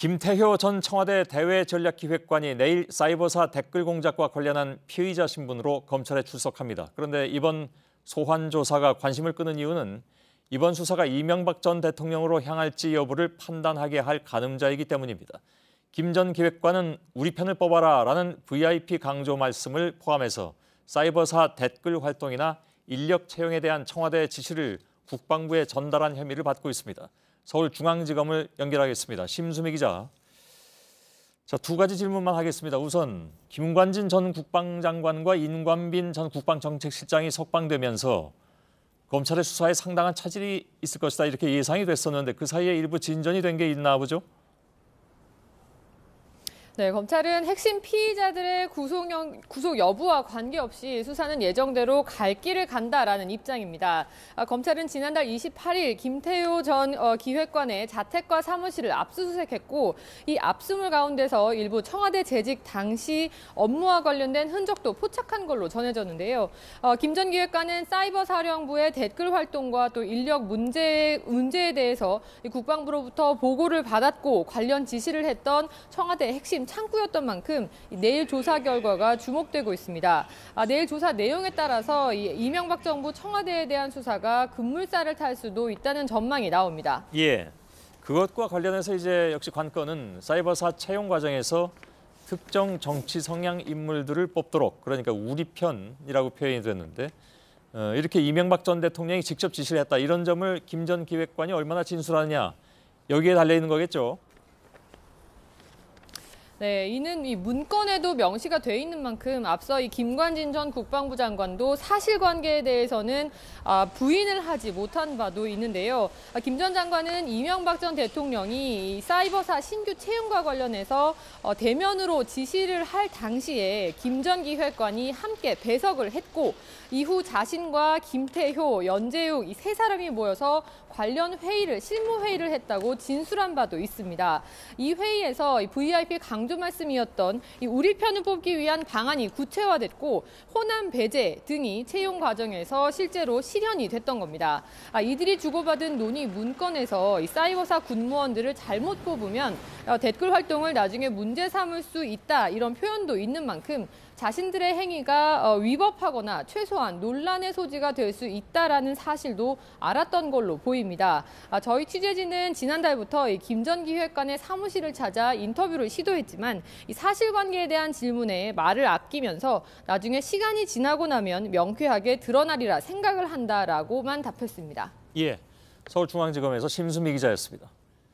김태효 전 청와대 대외전략기획관이 내일 사이버사 댓글 공작과 관련한 피의자 신분으로 검찰에 출석합니다. 그런데 이번 소환 조사가 관심을 끄는 이유는 이번 수사가 이명박 전 대통령으로 향할지 여부를 판단하게 할 가늠자이기 때문입니다. 김 전 기획관은 우리 편을 뽑아라라는 VIP 강조 말씀을 포함해서 사이버사 댓글 활동이나 인력 채용에 대한 청와대 지시를 국방부에 전달한 혐의를 받고 있습니다. 서울중앙지검을 연결하겠습니다. 심수미 기자. 자, 두 가지 질문만 하겠습니다. 우선 김관진 전 국방장관과 인관빈 전 국방정책실장이 석방되면서 검찰의 수사에 상당한 차질이 있을 것이다 이렇게 예상이 됐었는데 그 사이에 일부 진전이 된 게 있나 보죠? 네, 검찰은 핵심 피의자들의 구속 여부와 관계없이 수사는 예정대로 갈 길을 간다라는 입장입니다. 검찰은 지난달 28일 김태효 전 기획관의 자택과 사무실을 압수수색했고 이 압수물 가운데서 일부 청와대 재직 당시 업무와 관련된 흔적도 포착한 걸로 전해졌는데요. 김 전 기획관은 사이버사령부의 댓글 활동과 또 인력 문제에 대해서 국방부로부터 보고를 받았고 관련 지시를 했던 청와대 핵심 창구였던 만큼 내일 조사 결과가 주목되고 있습니다. 내일 조사 내용에 따라서 이명박 정부 청와대에 대한 수사가 급물살을 탈 수도 있다는 전망이 나옵니다. 예, 그것과 관련해서 이제 역시 관건은 사이버사 채용 과정에서 특정 정치 성향 인물들을 뽑도록, 그러니까 우리 편이라고 표현이 됐는데 이렇게 이명박 전 대통령이 직접 지시를 했다. 이런 점을 김 전 기획관이 얼마나 진술하느냐, 여기에 달려있는 거겠죠. 네, 이는 이 문건에도 명시가 돼 있는 만큼 앞서 이 김관진 전 국방부 장관도 사실관계에 대해서는 부인을 하지 못한 바도 있는데요. 김 전 장관은 이명박 전 대통령이 이 사이버사 신규 채용과 관련해서 대면으로 지시를 할 당시에 김 전 기획관이 함께 배석을 했고 이후 자신과 김태효, 연재욱 이 세 사람이 모여서 관련 실무 회의를 했다고 진술한 바도 있습니다. 이 회의에서 VIP 강조 말씀이었던 이 우리 편을 뽑기 위한 방안이 구체화됐고 호남 배제 등이 채용 과정에서 실제로 실현이 됐던 겁니다. 이들이 주고받은 논의 문건에서 이 사이버사 군무원들을 잘못 뽑으면 댓글 활동을 나중에 문제 삼을 수 있다 이런 표현도 있는 만큼 자신들의 행위가 위법하거나 최소한 논란의 소지가 될 수 있다라는 사실도 알았던 걸로 보입니다. 저희 취재진은 지난달부터 김 전 기획관의 사무실을 찾아 인터뷰를 시도했지만 이 사실관계에 대한 질문에 말을 아끼면서 나중에 시간이 지나고 나면 명쾌하게 드러나리라 생각을 한다라고만 답했습니다. 예, 서울중앙지검에서 심수미 기자였습니다.